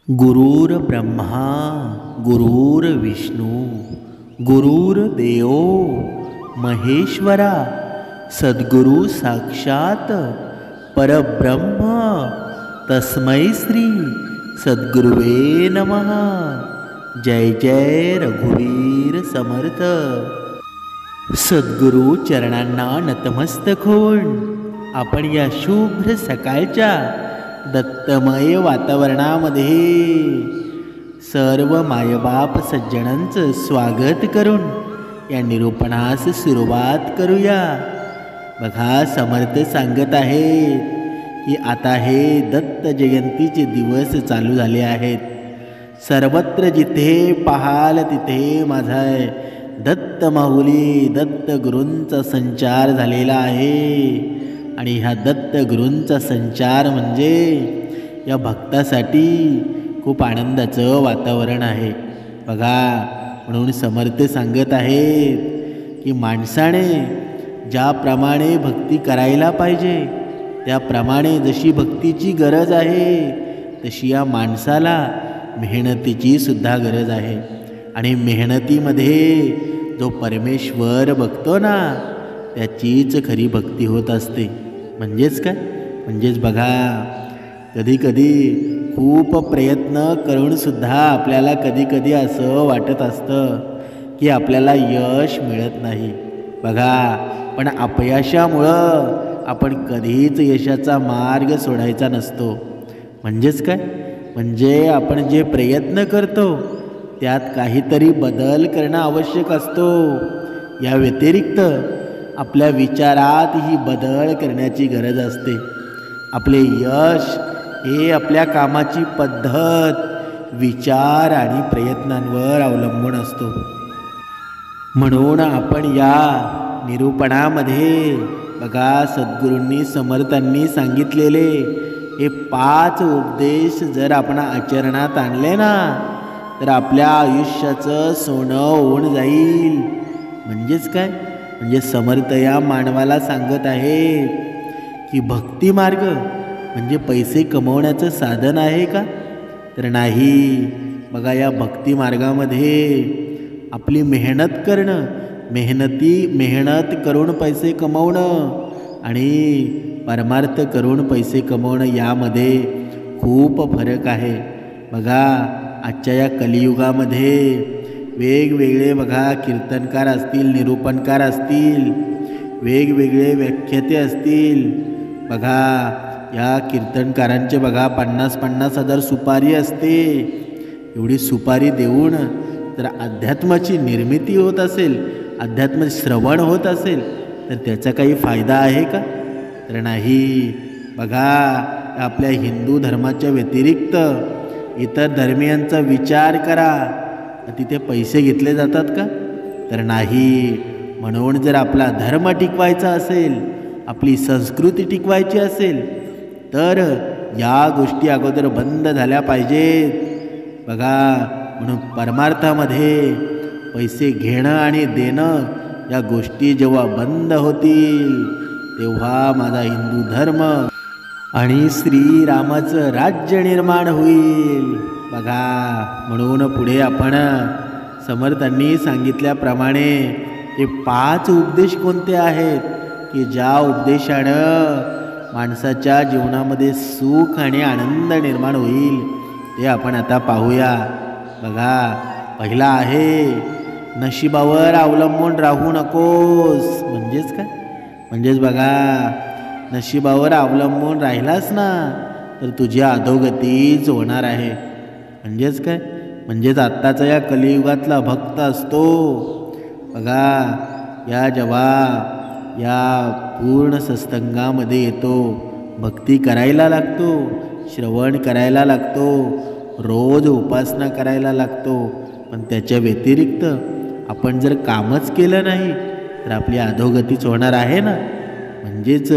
गुरुर्ब्रह्मा गुरुर्विष्णू गुरुर्देव महेश्वरा सद्गुरु साक्षात परब्रह्म तस्मै श्री सद्गुरुवे नमः। जय जय रघुवीर समर्थ। सद्गुरु चरणांना नतमस्तक होऊन आपण या शुभ्र सकाळच्या दत्तमय वातावरणामध्ये सर्व मायबाप सज्जनांचं स्वागत करून या निरूपणास सुरुवात करूया। बघा, समर्थ सांगत आहेत की आता हे दत्त जयंतीचे दिवस चालू झाले आहेत। सर्वत्र जिथे पाहाल तिथे माझा दत्त माऊली दत्त गुरूंचा संचार झालेला आहे। आणि ह्या दत्त गुरूंचा संचार म्हणजे या भक्तासाठी खूप आनंदाचं वातावरण आहे। बघा, म्हणून समर्थ सांगत आहेत की माणसाने ज्याप्रमाणे भक्ती करायला पाहिजे त्याप्रमाणे जशी भक्तीची गरज आहे तशी या माणसाला मेहनतीची सुद्धा गरज आहे। आणि मेहनतीमध्ये जो परमेश्वर बघतो ना त्याचीच खरी भक्ती होत असते। म्हणजेच काय? म्हणजेच बघा, कधी कधी खूप प्रयत्न करून सुद्धा आपल्याला कधी कधी असं वाटत असतं की आपल्याला यश मिळत नाही। बघा, पण अपयशामुळं आपण कधीच यशाचा मार्ग सोडायचा नसतो। म्हणजेच काय? म्हणजे आपण जे प्रयत्न करतो त्यात काहीतरी बदल करणं आवश्यक असतो। या व्यतिरिक्त आपल्या विचारात ही बदल करण्याची गरज असते। आपले यश हे आपल्या कामाची पद्धत, विचार आणि प्रयत्नांवर अवलंबून असतो। म्हणून आपण या निरूपणामध्ये बघा, सद्गुरूंनी समर्थांनी सांगितलेले हे 5 उपदेश जर आपण आचरणात आणले ना तर आपल्या आयुष्याचं सोनं होऊन जाईल। म्हणजेच काय? म्हणजे समर्थ या मानवाला सांगत आहे की भक्ती मार्ग म्हणजे पैसे कमवण्याचं साधन आहे का? तर नाही। बघा, या भक्ती मार्गामध्ये आपली मेहनत करणं, मेहनत करून पैसे कमवणं आणि परमार्थ करून पैसे कमवणं यामध्ये खूप फरक आहे। बघा, आजच्या या कलियुगामध्ये वेगवेगळे बघा कीर्तनकार असतील, निरूपणकार असतील, वेगवेगळे व्याख्याते असतील। बघा, या कीर्तनकारांचे बघा 50-50 हजार सुपारी असते। एवढी सुपारी देऊन जर अध्यात्माची निर्मिती होत असेल, अध्यात्म श्रवण होत असेल तर त्याचा काही फायदा आहे का? तर नाही। बघा, आपल्या हिंदू धर्माच्या व्यतिरिक्त इतर धर्मियांचा विचार करा, तिथे पैसे घेतले जातात का? तर नाही। म्हणून जर आपला धर्म टिकवायचा असेल, आपली संस्कृती टिकवायची असेल तर या गोष्टी अगोदर बंद झाल्या पाहिजेत। बघा, म्हणून परमार्थामध्ये पैसे घेणं आणि देणं या गोष्टी जेव्हा बंद होतील तेव्हा माझा हिंदू धर्म आणि श्रीरामाचं राज्य निर्माण होईल। बघा, म्हणून पुढे आपण समर्थांनी सांगितल्याप्रमाणे हे 5 उपदेश कोणते आहेत की ज्या उपदेशानं माणसाच्या जीवनामध्ये सुख आणि आनंद निर्माण होईल ते आपण आता पाहूया। बघा, पहिला आहे नशिबावर अवलंबून राहू नकोस। म्हणजेच काय? म्हणजेच बघा, नशिबावर अवलंबून राहिलास ना तर तुझी अधोगतीच होणार आहे। म्हणजेच काय? म्हणजेच आत्ताचा या कलियुगातला भक्त असतो बघा, जेव्हा या पूर्ण सत्संगामध्ये येतो, भक्ती करायला लागतो, श्रवण करायला लागतो, रोज उपासना करायला लागतो, पण त्याच्या व्यतिरिक्त आपण जर कामच केलं नाही तर आपली अधोगतीच होणार आहे ना। म्हणजेच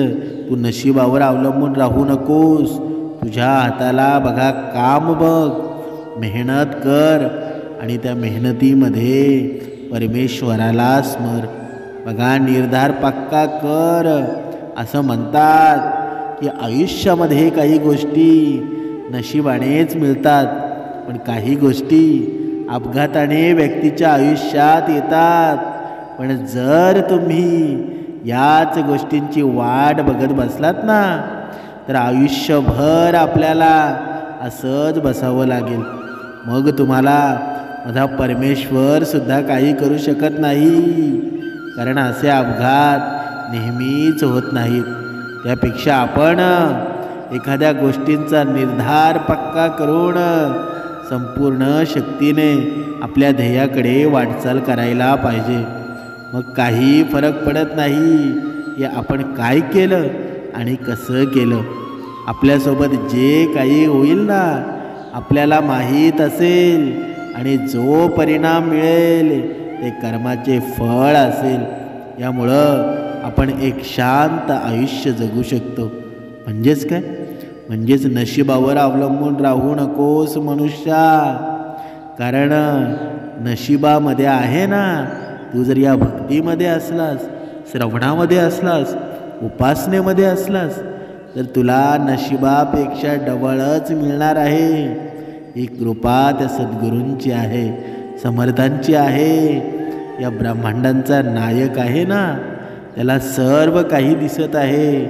तू नशिबावर अवलंबून राहू नकोस। तुझ्या हाताला बघा काम बघ, मेहनत कर आणि त्या मेहनतीमध्ये परमेश्वराला स्मर। बघा, निर्धार पक्का कर। असं म्हणतात की आयुष्यामध्ये काही गोष्टी नशिबानेच मिळतात पण काही गोष्टी अपघाताने व्यक्तीच्या आयुष्यात येतात. पण जर तुम्ही याच गोष्टींची वाट बघत बसलात ना, तर आयुष्यभर आपल्याला असंच बसावं लागेल. मग तुम्हाला माझा परमेश्वर सुद्धा काही करू शकत नाही. कारण असे अपघात नेहमीच होत नाहीत. त्यापेक्षा आपण एखाद्या गोष्टींचा निर्धार पक्का करून संपूर्ण शक्तीने आपल्या ध्येयाकडे वाटचाल करायला पाहिजे. मग काही फरक पडत नाही की आपण काय केलं आणि कसं केलं. आपल्यासोबत जे काही होईल ना, आपल्याला माहीत असेल आणि जो परिणाम मिळेल ते कर्माचे फळ असेल. यामुळं आपण एक शांत आयुष्य जगू शकतो. म्हणजेच काय? म्हणजेच नशिबावर अवलंबून राहू नकोस मनुष्या. कारण नशिबामध्ये आहे ना, तू जर या भक्तीमध्ये असलास, श्रवणामध्ये असलास, उपासनेमध्ये असलास, तर तुला नशिबापेक्षा डबलच मिळणार आहे. ही कृपा त्या सद्गुरूंची आहे, समर्थांची आहे. या ब्रह्मांडांचा नायक आहे ना, त्याला सर्व काही दिसत आहे.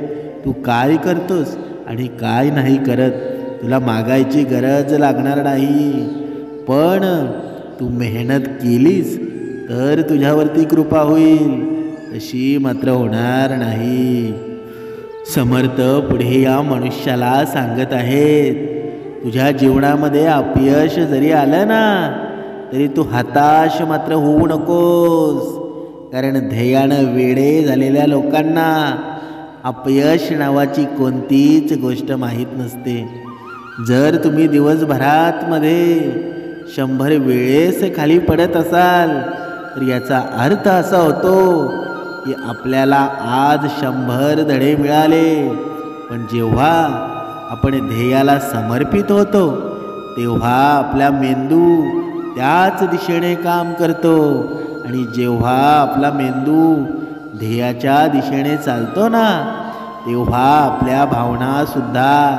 तू काय करतोस आणि काय नाही करत तुला मागायची गरज लागणार नाही. पण तू मेहनत केलीस तर तुझ्यावरती कृपा होईल, तशी मात्र होणार नाही. समर्थ पुढे या मनुष्याला सांगत आहेत, तुझ्या जीवनामध्ये अपयश जरी आलं ना, तरी तू हताश मात्र होऊ नकोस. कारण ध्येयानं वेडे झालेल्या लोकांना अपयश नावाची कोणतीच गोष्ट माहीत नसते. जर तुम्ही दिवसभरात मध्ये 100 वेळेस खाली पडत असाल, तर याचा अर्थ असा होतो की आपल्याला आज 100 धडे मिळाले. पण जेव्हा आपण ध्येयाला समर्पित होतो, तेव्हा आपला मेंदू त्याच दिशेने काम करतो. आणि जेव्हा आपला मेंदू ध्येयाच्या दिशेने चालतो ना, तेव्हा आपल्या भावनासुद्धा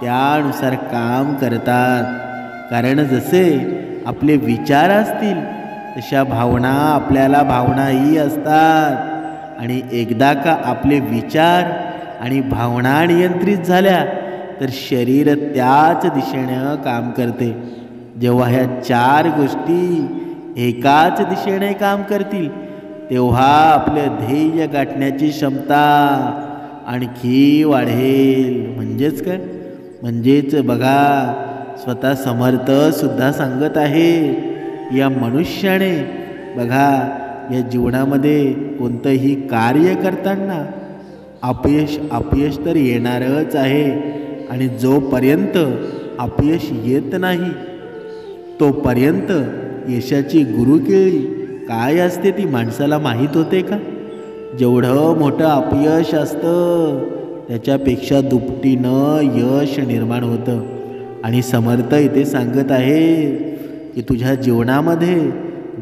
त्यानुसार काम करतात. कारण जसे आपले विचार असतील तशा भावना आपल्याला भावनाही असतात. आणि एकदा का आपले विचार आणि भावना नियंत्रित झाल्या, तर शरीर त्याच दिशेने काम करते. जेव्हा ह्या 4 गोष्टी एकाच दिशेने काम करतील, तेव्हा आपले ध्येय गाठण्याची क्षमता आणखी वाढेल. म्हणजेच काय? म्हणजेच बघा, स्वतः समर्थ सुद्धा सांगत आहे, या मनुष्याने बघा या जीवनामध्ये कोणतंही कार्य करताना अपयश तर येणारच आहे. आणि जोपर्यंत अपयश येत नाही, तोपर्यंत यशाची गुरुकेळी काय असते ती माणसाला माहीत होते का? जेवढं मोठं अपयश असतं, त्याच्यापेक्षा दुपटीनं यश निर्माण होतं. आणि समर्थ इथे सांगत आहे की तुझ्या जीवनामध्ये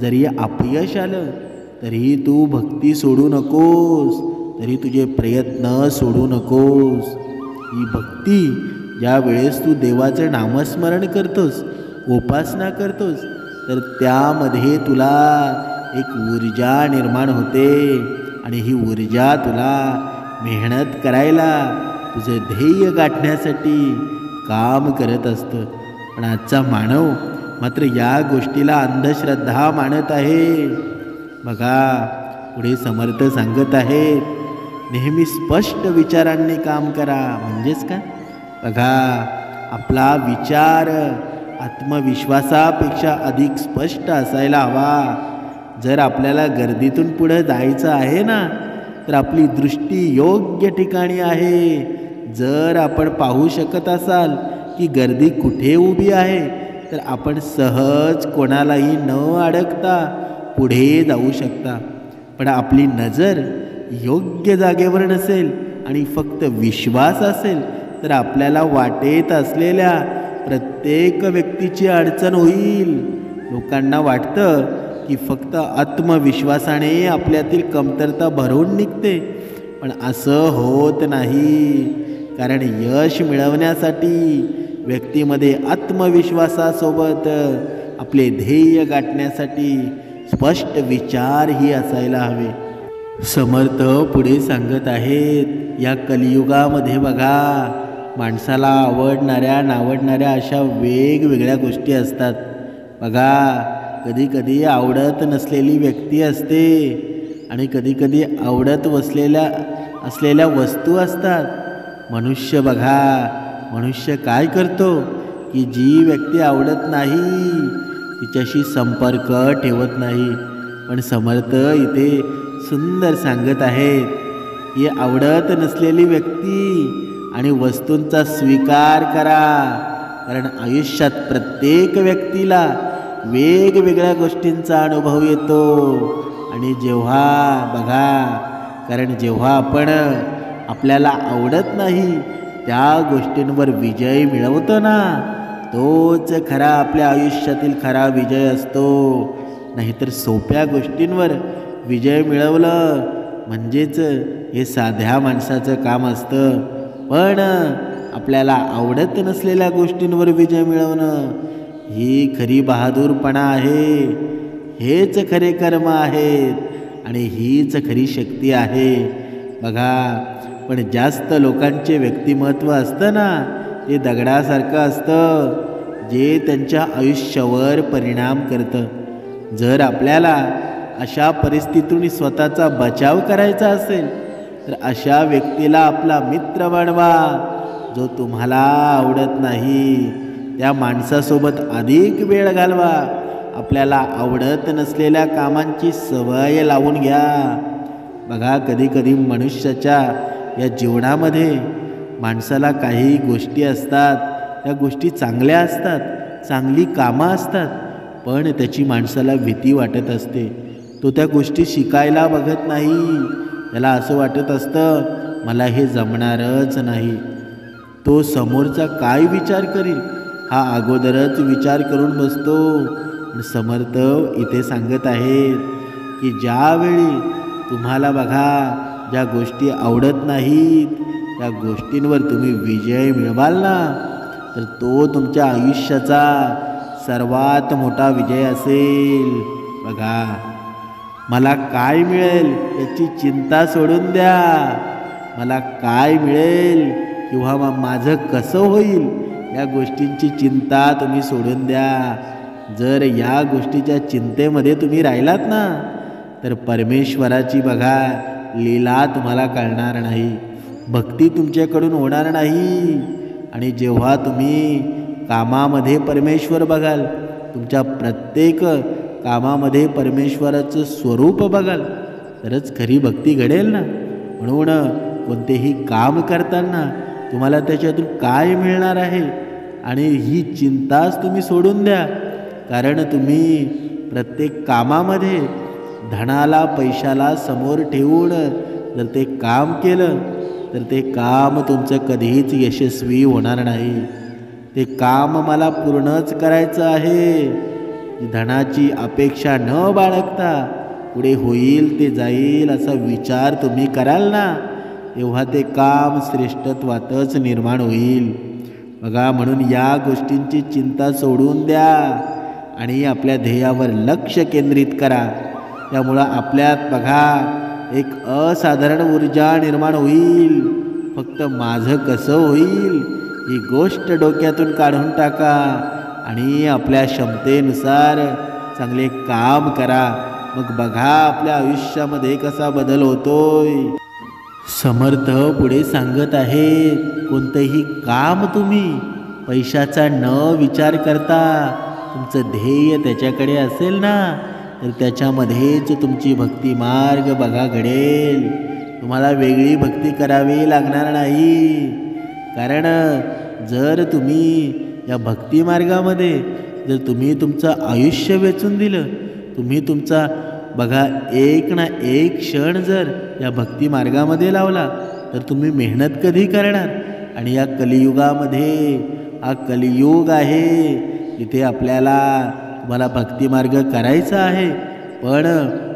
जरी अपयश आलं, तरी तू भक्ती सोडू नकोस, तरी तुझे प्रयत्न सोडू नकोस. ही भक्ती ज्या वेळेस तू देवाचं नामस्मरण करतोस, उपासना करतोस, तर त्यामध्ये तुला एक ऊर्जा निर्माण होते. आणि ही ऊर्जा तुला मेहनत करायला, तुझं ध्येय गाठण्यासाठी काम करत असतं. पण आजचा मानव मात्र या गोष्टीला अंधश्रद्धा मानत आहे. बघा, पुढे समर्थ सांगत आहेत, नेहमी स्पष्ट विचारांनी काम करा. म्हणजेच काय? बघा, आपला विचार आत्मविश्वासापेक्षा अधिक स्पष्ट असायला हवा. जर आपल्याला गर्दीतून पुढे जायचं आहे ना, तर आपली दृष्टी योग्य ठिकाणी आहे. जर आपण पाहू शकत असाल की गर्दी कुठे उभी आहे, तर आपण सहज कोणालाही न अडकता पुढे जाऊ शकता. पण आपली नजर योग्य जागेवर नसेल आणि फक्त विश्वास असेल, तर आपल्याला वाटेत असलेल्या प्रत्येक व्यक्तीची अडचण होईल. लोकांना वाटतं की फक्त आत्मविश्वासाने आपल्यातील कमतरता भरून निघते, पण असं होत नाही. कारण यश मिळवण्यासाठी व्यक्तीमध्ये आत्मविश्वासासोबत आपले ध्येय गाठण्यासाठी स्पष्ट विचारही असायला हवे. समर्थ पुढे सांगत आहेत, या कलियुगामध्ये बघा, माणसाला आवडणाऱ्या नावडणाऱ्या अशा वेगवेगळ्या गोष्टी असतात. बघा, कधीकधी आवडत नसलेली व्यक्ती असते आणि कधीकधी आवडत असलेल्या वस्तू असतात. मनुष्य बघा, मनुष्य काय करतो की जी व्यक्ती आवडत नाही तिच्याशी संपर्क ठेवत नाही. पण समर्थ इथे सुंदर सांगत आहेत की आवडत नसलेली व्यक्ती आणि वस्तूंचा स्वीकार करा. कारण आयुष्यात प्रत्येक व्यक्तीला वेगवेगळ्या गोष्टींचा अनुभव येतो. आणि जेव्हा बघा, कारण जेव्हा आपण आपल्याला आवडत नाही त्या गोष्टींवर विजय मिळवतो ना, तोच खरा आपल्या आयुष्यातील खरा विजय असतो. नाहीतर सोप्या गोष्टींवर विजय मिळवलं म्हणजेच हे साध्या माणसाचं काम असतं. पण आपल्याला आवडत नसलेल्या गोष्टींवर विजय मिळवणं ही खरी बहादूरपणा आहे. हेच खरे कर्म आहेत आणि हीच खरी शक्ती आहे. बघा, पण जास्त लोकांचे व्यक्तिमत्व असतं ना, ते दगडासारखं असतं जे त्यांच्या आयुष्यावर परिणाम करतं. जर आपल्याला अशा परिस्थितीतून स्वतःचा बचाव करायचा असेल तर अशा व्यक्तीला आपला मित्र बनवा जो तुम्हाला आवडत नाही. त्या माणसासोबत अधिक वेळ घालवा. आपल्याला आवडत नसलेल्या कामांची सवय लावून घ्या. बघा, कधीकधी मनुष्याच्या या जीवनामध्ये माणसाला काही गोष्टी असतात, त्या गोष्टी चांगल्या असतात, चांगली कामं असतात, पण त्याची माणसाला भीती वाटत असते. तो त्या गोष्टी शिकायला बघत नाही. त्याला असं वाटत असतं, मला हे जमणारच नाही. तो समोरचा काय विचार करील हा अगोदरच विचार करून बसतो. समर्थ इथे सांगत आहेत की ज्यावेळी तुम्हाला बघा ज्या गोष्टी आवडत नाहीत त्या गोष्टींवर तुम्ही विजय मिळवाल ना, तर तो तुमच्या आयुष्याचा सर्वात मोठा विजय असेल. बघा, मला काय मिळेल याची चिंता सोडून द्या. मला काय मिळेल किंवा माझं कसं होईल या गोष्टींची चिंता तुम्ही सोडून द्या. जर या गोष्टीच्या चिंतेमध्ये तुम्ही राहिलात ना, तर परमेश्वराची बघा लीला तुम्हाला कळणार नाही, भक्ती तुमच्याकडून होणार नाही. आणि जेव्हा तुम्ही कामामध्ये परमेश्वर बघाल, तुमच्या प्रत्येक कामामध्ये परमेश्वराचं स्वरूप बघाल, तरच खरी भक्ती घडेल ना. म्हणून कोणतेही काम करताना तुम्हाला त्याच्यातून काय मिळणार आहे आणि ही चिंताच तुम्ही सोडून द्या. कारण तुम्ही प्रत्येक कामामध्ये धनाला पैशाला समोर ठेवून जर ते काम केलं तर ते काम तुमचं कधीच यशस्वी होणार नाही. ते काम मला पूर्णच करायचं आहे. धनाची अपेक्षा न बाळगता पुढे होईल ते जाईल असा विचार तुम्ही कराल ना, तेव्हा ते काम श्रेष्ठत्वातच निर्माण होईल. बघा, म्हणून या गोष्टींची चिंता सोडून द्या आणि आपल्या ध्येयावर लक्ष केंद्रित करा. त्यामुळं आपल्यात बघा एक असाधारण ऊर्जा निर्माण होईल. फक्त माझं कसं होईल ही गोष्ट डोक्यातून काढून टाका आणि आपल्या क्षमतेनुसार चांगले काम करा. मग बघा आपल्या आयुष्यामध्ये कसा बदल होतोय. समर्थ पुढे सांगत आहेत, कोणतंही काम तुम्ही पैशाचा न विचार करता तुमचं ध्येय त्याच्याकडे असेल ना, तर त्याच्यामध्येच तुमची भक्ती मार्ग बघा घडेल. तुम्हाला वेगळी भक्ती करावी लागणार नाही. कारण जर तुम्ही या भक्ती मार्गामध्ये जर तुम्ही तुमचं आयुष्य वेचून दिलं, तुम्ही तुमचा बघा एक ना एक क्षण जर या भक्ती मार्गामध्ये लावला, तर तुम्ही मेहनत कधी करणार. आणि या कलियुगामध्ये हा कलियुग आहे, इथे आपल्याला तुम्हाला भक्तिमार्ग करायचा आहे. पण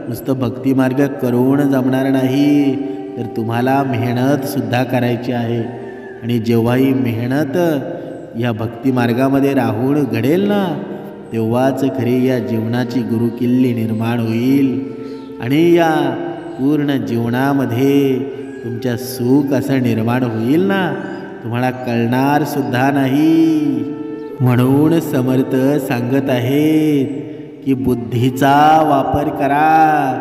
नुसतं भक्तिमार्ग करून जमणार नाही, तर तुम्हाला मेहनतसुद्धा करायची आहे. आणि जेव्हा ही मेहनत या भक्तिमार्गामध्ये राहून घडेल ना, तेव्हाच खरी या जीवनाची गुरुकिल्ली निर्माण होईल आणि या पूर्ण जीवनामध्ये तुमच्या सुख असं निर्माण होईल ना, तुम्हाला कळणार सुद्धा नाही. म्हणून समर्थ सांगत आहेत की बुद्धीचा वापर करा,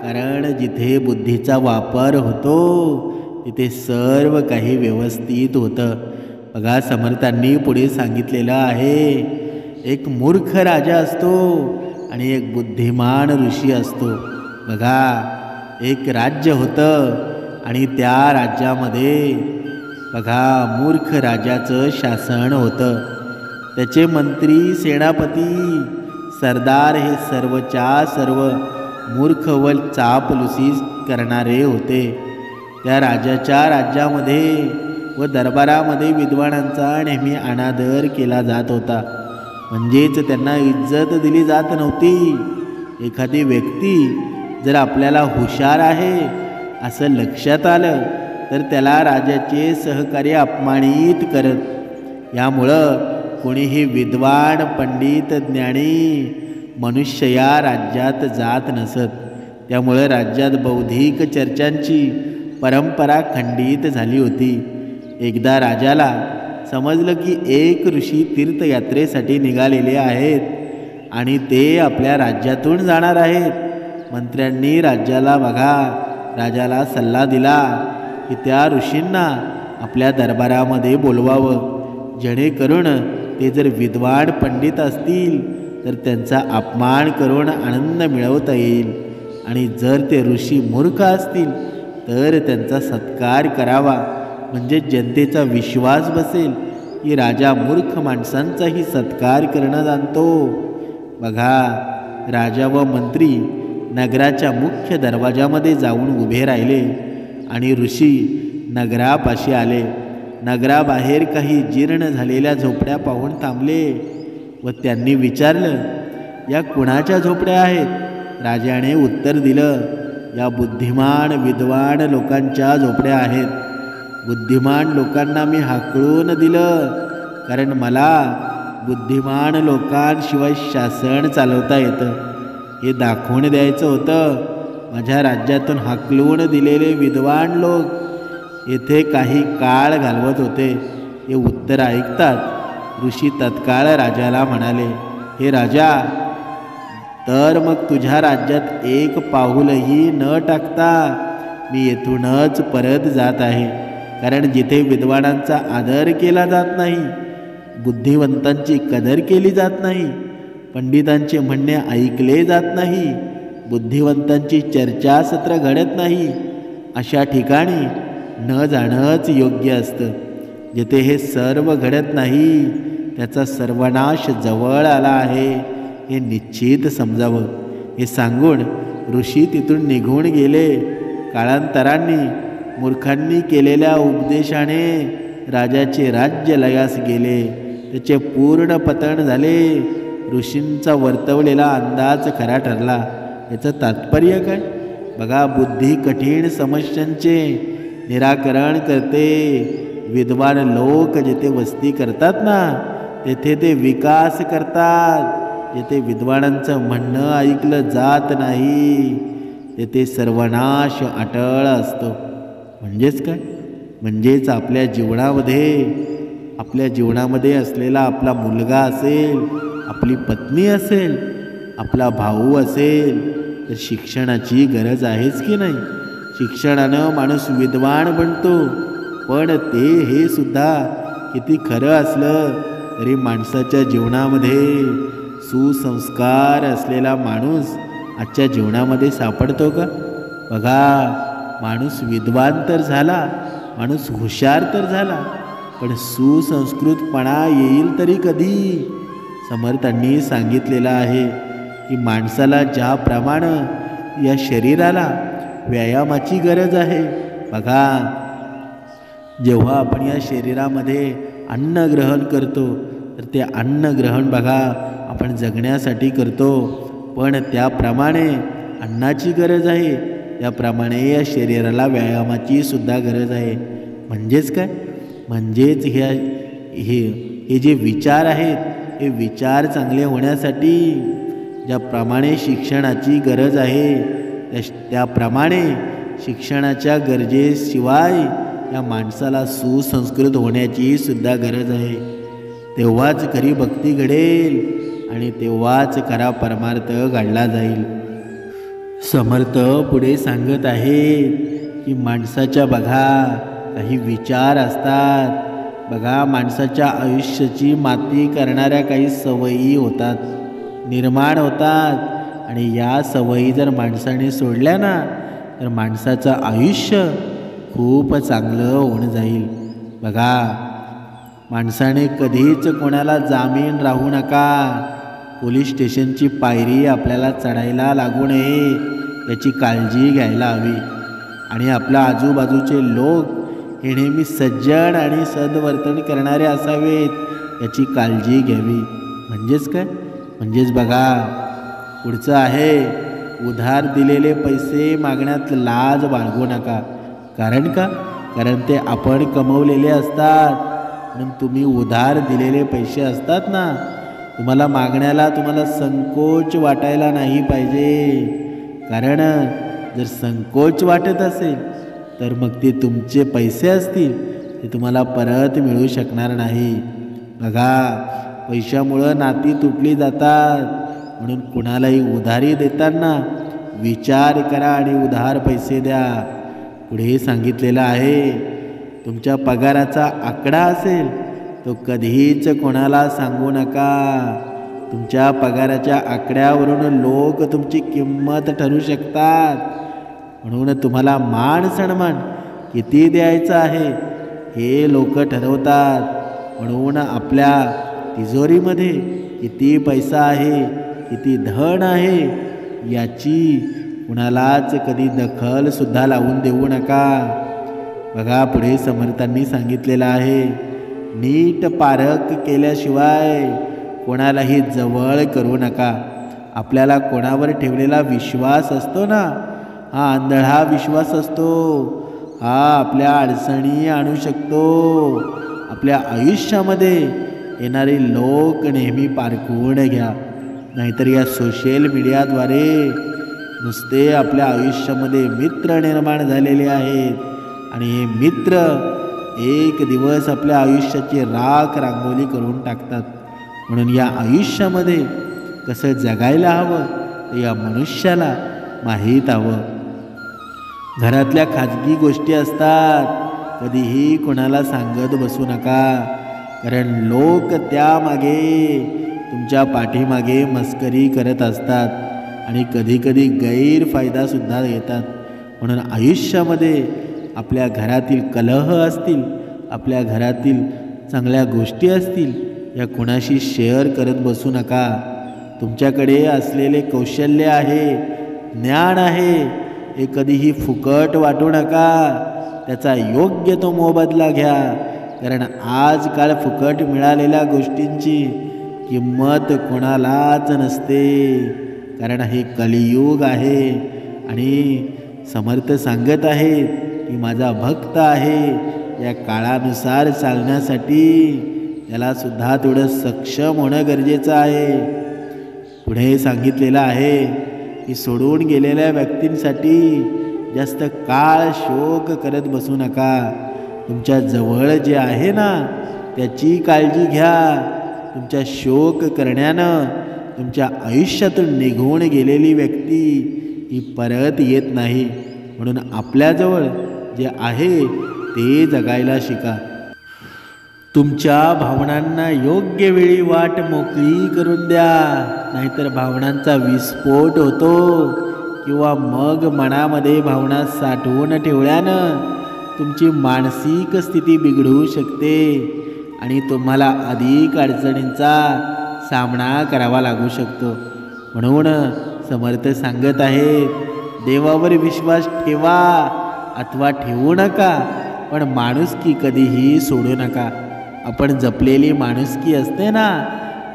कारण जिथे बुद्धीचा वापर होतो तिथे सर्व काही व्यवस्थित होतं. बघा, समर्थांनी पुढे सांगितलेलं आहे, एक मूर्ख राजा असतो आणि एक बुद्धिमान ऋषी असतो. बघा, एक राज्य होतं आणि त्या राज्यामध्ये बघा मूर्ख राजाचं शासन होतं. त्याचे मंत्री, सेनापती, सरदार हे सर्वच्या सर्व मूर्ख व चापलुसी करणारे होते. त्या राजाच्या राज्यामध्ये व दरबारामध्ये विद्वानांचा नेहमी अनादर केला जात होता, म्हणजेच त्यांना इज्जत दिली जात नव्हती. एखादी व्यक्ती जर आपल्याला हुशार आहे असं लक्षात आलं तर त्याला राजाचे सहकार्य अपमानित करत. यामुळं कोणीही विद्वान, पंडित, ज्ञानी मनुष्य या राज्यात जात नसत. त्यामुळं राज्यात बौद्धिक चर्चांची परंपरा खंडित झाली होती. एकदा राजाला समजलं की एक ऋषी तीर्थयात्रेसाठी निघालेले आहेत आणि ते आपल्या राज्यातून जाणार आहेत. मंत्र्यांनी राजाला सल्ला दिला की त्या ऋषींना आपल्या दरबारामध्ये बोलवावं, जेणेकरून ते जर विद्वान पंडित असतील तर त्यांचा अपमान करून आनंद मिळवता येईल, आणि जर ते ऋषी मूर्ख असतील तर त्यांचा सत्कार करावा, म्हणजे जनतेचा विश्वास बसेल की राजा मूर्ख माणसांचाही सत्कार करणं जाणतो. बघा, राजा व मंत्री नगराच्या मुख्य दरवाजामध्ये जाऊन उभे राहिले आणि ऋषी नगरापाशी आले. नगराबाहेर काही जीर्ण झालेल्या झोपड्या पाहून थांबले व त्यांनी विचारलं, या कुणाच्या झोपड्या आहेत? राजाने उत्तर दिलं, या बुद्धिमान विद्वान लोकांच्या झोपड्या आहेत. बुद्धिमान लोकांना मी हाकलून दिलं, कारण मला बुद्धिमान लोकांशिवाय शासन चालवता येतं हे दाखवून द्यायचं होतं. माझ्या राज्यातून हाकलून दिलेले विद्वान लोक येथे काही काळ घालवत होते. हे उत्तर ऐकतात ऋषी तत्काळ राजाला म्हणाले, हे राजा, तर मग तुझ्या राज्यात एक पाऊलही न टाकता मी येथूनच परत जात आहे. कारण जिथे विद्वानांचा आदर केला जात नाही, बुद्धिवंतांची कदर केली जात नाही, पंडितांचे म्हणणे ऐकले जात नाही, बुद्धिवंतांची चर्चासत्र घडत नाही, अशा ठिकाणी न जाणंच योग्य असतं. जिथे हे सर्व घडत नाही त्याचा सर्वनाश जवळ आला आहे हे निश्चित समजावं. हे सांगून ऋषी तिथून निघून गेले. काळांतरांनी मूर्खांनी केलेल्या उपदेशाने राजाचे राज्य लयास गेले, त्याचे पूर्ण पतन झाले. ऋषींचा वर्तवलेला अंदाज खरा ठरला. याचं तात्पर्य काय? बघा, बुद्धी कठीण समस्यांचे निराकरण करते. विद्वान लोक जिथे वस्ती करतात ना तेथे ते विकास करतात. जिथे विद्वानांचं म्हणणं ऐकलं जात नाही तेथे सर्वनाश अटळ असतो. म्हणजेच काय? म्हणजेच आपल्या जीवनामध्ये असलेला आपला मुलगा असेल, आपली पत्नी असेल, आपला भाऊ असेल, तर शिक्षणाची गरज आहेच की नाही? शिक्षणानं माणूस विद्वान बनतो, पण हे सुद्धा किती खरं असलं तरी माणसाच्या जीवनामध्ये सुसंस्कार असलेला माणूस आजच्या जीवनामध्ये सापडतो का? बघा, माणूस विद्वान तर झाला, माणूस हुशार तर झाला, पण सुसंस्कृतपणा येईल तरी कधी? समर्थांनी सांगितलेलं आहे की माणसाला ज्याप्रमाणे या शरीराला व्यायामाची गरज आहे. बघा, जेव्हा आपण या शरीरामध्ये अन्न ग्रहण करतो तर ते अन्न ग्रहण बघा आपण जगण्यासाठी करतो, पण त्याप्रमाणे अन्नाची गरज आहे, त्याप्रमाणे या शरीराला व्यायामाची सुद्धा गरज आहे. म्हणजेच काय? म्हणजेच हे हे जे विचार आहेत, हे विचार चांगले होण्यासाठी ज्याप्रमाणे शिक्षणाची गरज आहे त्याप्रमाणे शिक्षणाच्या गरजेशिवाय या माणसाला सुसंस्कृत होण्याची सुद्धा गरज आहे. तेव्हाच खरी भक्ती घडेल आणि तेव्हाच खरा परमार्थ घडला जाईल. समर्थ पुढे सांगत आहेत की माणसाच्या बघा काही विचार असतात. बघा, माणसाच्या आयुष्याची माती करणाऱ्या काही सवयी होतात, निर्माण होतात. आणि या सवयी जर माणसाने सोडल्या ना तर माणसाचं आयुष्य खूप चांगलं होऊन जाईल. बघा, माणसाने कधीच कोणाला जामीन राहू नका. पोलीस स्टेशनची पायरी आपल्याला चढायला लागू नये याची काळजी घ्यायला हवी. आणि आपल्या आजूबाजूचे लोक हे नेहमी सज्जन आणि सद्वर्तन करणारे असावेत याची काळजी घ्यावी. म्हणजेच काय? म्हणजेच बघा, पुढचं आहे, उधार दिलेले पैसे मागण्यात लाज बाळगू नका. कारण का? कारण ते आपण कमवलेले असतात. म्हणून तुम्ही उधार दिलेले पैसे असतात ना, तुम्हाला मागण्याला तुम्हाला संकोच वाटायला नाही पाहिजे. कारण जर संकोच वाटत असेल तर मग ते तुमचे पैसे असतील ते तुम्हाला परत मिळू शकणार नाही. बघा, पैशामुळं नाती तुटली जातात. म्हणून कुणालाही उधारी देताना विचार करा आणि उधार पैसे द्या. पुढे सांगितलेलं आहे, तुमच्या पगाराचा आकडा असेल तो कधीच कोणाला सांगू नका. तुमच्या पगाराच्या आकड्यावरून लोक तुमची किंमत ठरवू शकतात. म्हणून तुम्हाला मान सन्मान किती द्यायचा आहे हे लोक ठरवतात. म्हणून आपल्या तिजोरीमध्ये किती पैसा आहे, किती धन आहे याची कुणालाच कधी दखल सुद्धा लावून देऊ नका. बघा, पुढे समर्थांनी सांगितलेलं आहे, नीट पारख केल्याशिवाय कोणालाही जवळ करू नका. आपल्याला कोणावर ठेवलेला विश्वास असतो ना, हा आंधळा विश्वास असतो. हा आपल्या अडचणी आणू शकतो. आपल्या आयुष्यामध्ये येणारे लोक नेहमी पारखून घ्या. नाहीतर या सोशल मीडियाद्वारे नुसते आपल्या आयुष्यामध्ये मित्र निर्माण झालेले आहेत आणि हे मित्र एक दिवस आपल्या आयुष्याची राख रांगोळी करून टाकतात. म्हणून या आयुष्यामध्ये कसं जगायला हवं ते या मनुष्याला माहीत हवं. घरातल्या खाजगी गोष्टी असतात, कधीही कोणाला सांगत बसू नका. कारण लोक त्यामागे तुमच्या पाठीमागे मस्करी करत असतात आणि कधीकधी गैरफायदासुद्धा घेतात. म्हणून आयुष्यामध्ये आपल्या घरातील कलह असतील, आपल्या घरातील चांगल्या गोष्टी असतील, या कुणाशी शेअर करत बसू नका. तुमच्याकडे असलेले कौशल्य आहे, ज्ञान आहे, हे कधीही फुकट वाटू नका. त्याचा योग्य तो मोबदला घ्या. कारण आजकाल फुकट मिळालेल्या गोष्टींची किंमत कोणालाच नसते. कारण हे कलियुग आहे आणि समर्थ सांगत आहेत की माझा भक्त आहे, या काळानुसार चालण्यासाठी त्याला सुद्धा थोडं सक्षम होणं गरजेचं आहे. पुढे सांगितलेलं आहे की सोडून गेलेल्या व्यक्तींसाठी जास्त काळ शोक करत बसू नका. तुमच्या जवळ जे आहे ना त्याची काळजी घ्या. तुमच्या शोक करण्यानं तुमच्या आयुष्यातून निघून गेलेली व्यक्ती ही परत येत नाही. म्हणून आपल्याजवळ जे आहे ते जगायला शिका. तुमच्या भावनांना योग्य वेळी वाट मोकळी करून द्या. नाहीतर भावनांचा विस्फोट होतो किंवा मग मनामध्ये भावना साठवून ठेवल्यानं तुमची मानसिक स्थिती बिघडू शकते आणि तुम्हाला अधिक अडचणींचा सामना करावा लागू शकतो. म्हणून समर्थ सांगत आहेत, देवावर विश्वास ठेवा अथवा ठेवू नका, पण माणुसकी कधीही सोडू नका. आपण जपलेली माणुसकी असते ना,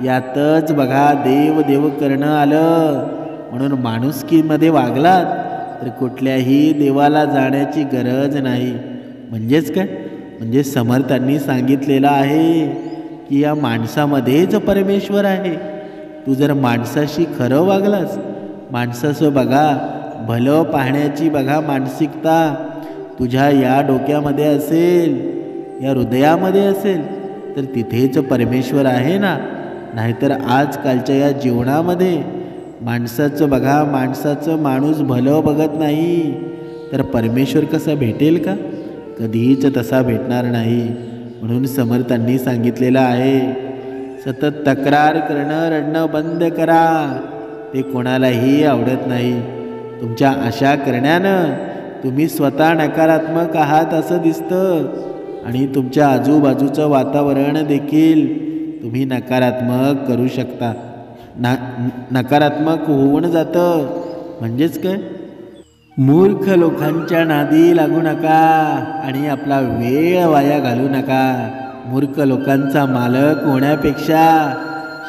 यातच बघा देव देव करणं आलं. म्हणून माणुसकीमध्ये वागलात तर कुठल्याही देवाला जाण्याची गरज नाही. म्हणजेच काय? म्हणजे समर्थांनी सांगितलेलं आहे की या माणसामध्येच परमेश्वर आहे. तू जर माणसाशी खरं वागलास, माणसाचं बघा भलं पाहण्याची बघा मानसिकता तुझ्या या डोक्यामध्ये असेल, या हृदयामध्ये असेल, तर तिथेच परमेश्वर आहे ना. नाहीतर आजकालच्या या जीवनामध्ये माणसाचं बघा, माणसाचं माणूस भलं बघत नाही, तर परमेश्वर कसा भेटेल का? कधीच तसा भेटणार नाही. म्हणून समर्थांनी सांगितलेलं आहे, सतत तक्रार करणं, रडणं बंद करा. ते कोणालाही आवडत नाही. तुमच्या आशा करण्यानं तुम्ही स्वतः नकारात्मक आहात असं दिसतं आणि तुमच्या आजूबाजूचं वातावरण देखील तुम्ही नकारात्मक करू शकता. नकारात्मक होऊन जातं. म्हणजेच काय, मूर्ख लोकांच्या नादी लागू नका आणि आपला वेळ वाया घालू नका. मूर्ख लोकांचा मालक होण्यापेक्षा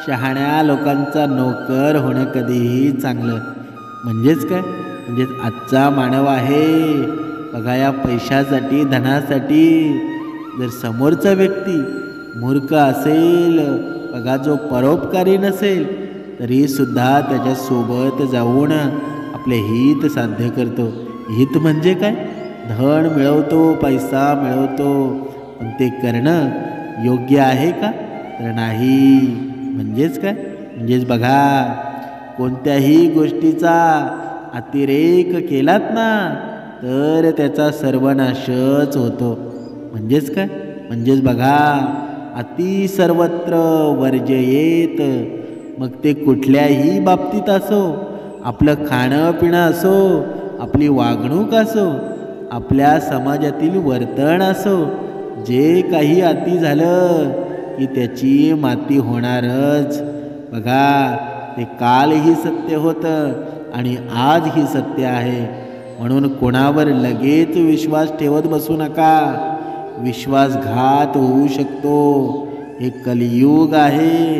शहाण्या लोकांचा नोकर होणं कधीही चांगलं. म्हणजेच काय, म्हणजेच आजचा मानव आहे बघा या पैशासाठी, धनासाठी जर समोरचा व्यक्ती मूर्ख असेल बघा, जो परोपकारी नसेल, तरीसुद्धा त्याच्यासोबत जाऊन आपले हित साध्य करतो. हित म्हणजे काय, धन मिळवतो, पैसा मिळवतो, पण ते करणं योग्य आहे का, तर नाही. म्हणजेच काय, म्हणजेच बघा कोणत्याही गोष्टीचा अतिरेक केलात ना तर त्याचा सर्वनाशच होतो. म्हणजेच काय, म्हणजेच बघा अति सर्वत्र वर्जयेत. मग ते कुठल्याही बाबतीत असो, आपलं खाणं पिणं असो, आपली वागणूक असो, आपल्या समाजातील वर्तन असो, जे काही अति झालं की त्याची माती होणारच. बघा ते कालही सत्य होतं आणि आजही सत्य आहे. म्हणून कोणावर लगेच विश्वास ठेवत बसू नका. विश्वासघात होऊ शकतो. हे कलियुग आहे.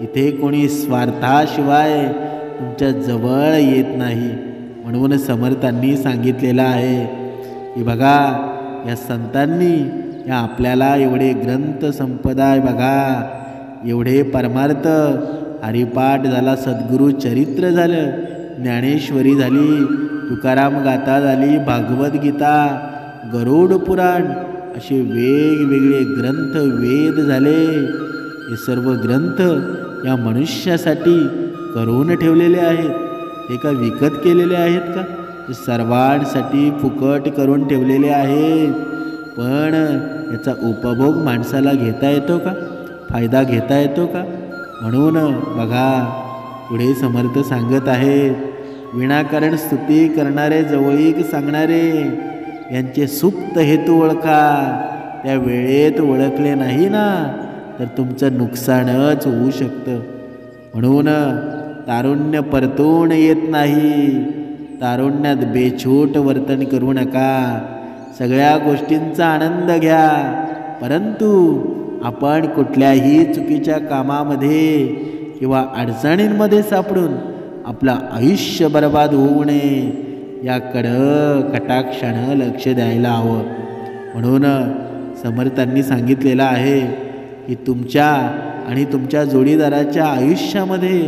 इथे कोणी स्वार्थाशिवाय तुमच्या जवळ येत नाही. म्हणून समर्थांनी सांगितलेलं आहे की बघा या संतांनी या आपल्याला एवढे ग्रंथ संपदा आहे बघा, एवढे परमार्थ, हरिपाठ झाला, सद्गुरू चरित्र झालं, ज्ञानेश्वरी झाली, तुकाराम गाथा झाली, भागवत गीता, गरुड पुराण, असे वेगवेगळे ग्रंथ वेद झाले. हे सर्व ग्रंथ या मनुष्यासाठी करून ठेवलेले आहेत. हे का विकत केलेले आहेत का? ते सर्वांसाठी फुकट करून ठेवलेले आहेत. पण याचा उपभोग माणसाला घेता येतो का? फायदा घेता येतो का? म्हणून बघा पुढे समर्थ सांगत आहेत, विनाकारण स्तुती करणारे, जवळीक सांगणारे यांचे सुप्त हेतू ओळखा. त्या वेळेत ओळखले नाही ना तर तुमचं नुकसानच होऊ शकतं. म्हणून तारुण्य परतून येत नाही. तारुण्यात बेछूट वर्तन करू नका. सगळ्या गोष्टींचा आनंद घ्या, परंतु आपण कुठल्याही चुकीच्या कामामध्ये किंवा अडचणींमध्ये सापडून आपलं आयुष्य बर्बाद होऊ नये याकडं कटाक्षानं लक्ष द्यायला हवं. म्हणून समर्थांनी सांगितलेलं आहे की तुमच्या आणि तुमच्या जोडीदाराच्या आयुष्यामध्ये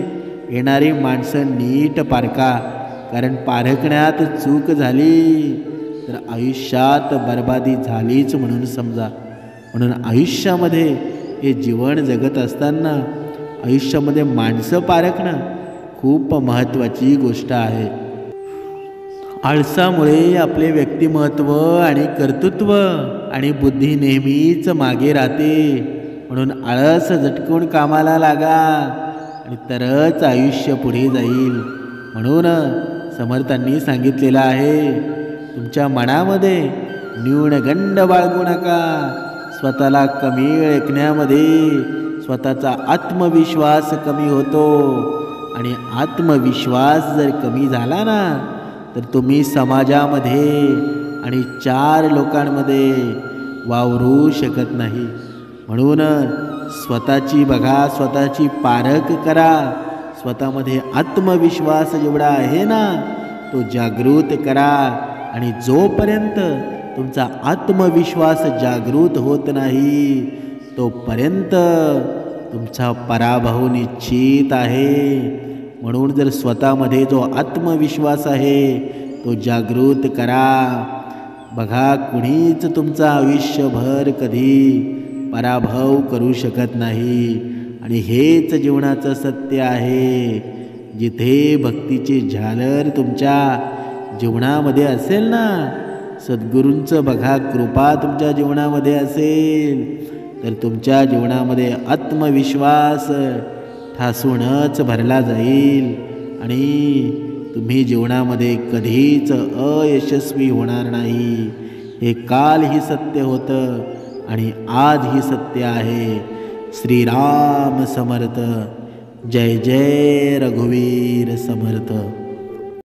येणारी माणसं नीट पारखा. कारण पारखण्यात चूक झाली तर आयुष्यात बर्बादी झालीच म्हणून समजा. म्हणून आयुष्यामध्ये हे जीवन जगत असताना आयुष्यामध्ये माणसं पारखणं खूप महत्त्वाची गोष्ट आहे. आळसामुळे आपले व्यक्तिमत्व आणि कर्तृत्व आणि बुद्धी नेहमीच मागे राहते. म्हणून आळस झटकून कामाला लागा आणि तरच आयुष्य पुढे जाईल. म्हणून समर्थांनी सांगितलेलं आहे, तुमच्या मनामध्ये न्यूनगंड बाळगू नका. स्वतःला कमी ऐकण्यामध्ये स्वतःचा आत्मविश्वास कमी होतो आणि आत्मविश्वास जर कमी झाला ना तर तुम्ही समाजामध्ये आणि चार लोकांमध्ये वावरू शकत नाही. म्हणून स्वतःची बघा, स्वतःची पारख करा. स्वतःमध्ये आत्मविश्वास जेवढा आहे ना तो जागृत करा. आणि जोपर्यंत तुमचा आत्मविश्वास जागृत होत नाही तोपर्यंत तुमचा पराभव निश्चित आहे. म्हणून जर स्वतःमध्ये जो आत्मविश्वास आहे तो जागृत करा. बघा, कुणीच तुमचा आयुष्यभर कधी पराभव करू शकत नाही. आणि हेच जीवनाचं सत्य आहे. जिथे भक्तीची झालर तुमच्या जीवनामध्ये असेल ना, सद्गुरूंचं बघा कृपा तुमच्या जीवनामध्ये असेल, तर तुमच्या जीवनामध्ये आत्मविश्वास ठासूनच भरला जाईल आणि तुम्ही जीवनामध्ये कधीच अयशस्वी होणार नाही. हे कालही सत्य होतं आणि आजही सत्य आहे. श्रीराम समर्थ. जय जय रघुवीर समर्थ.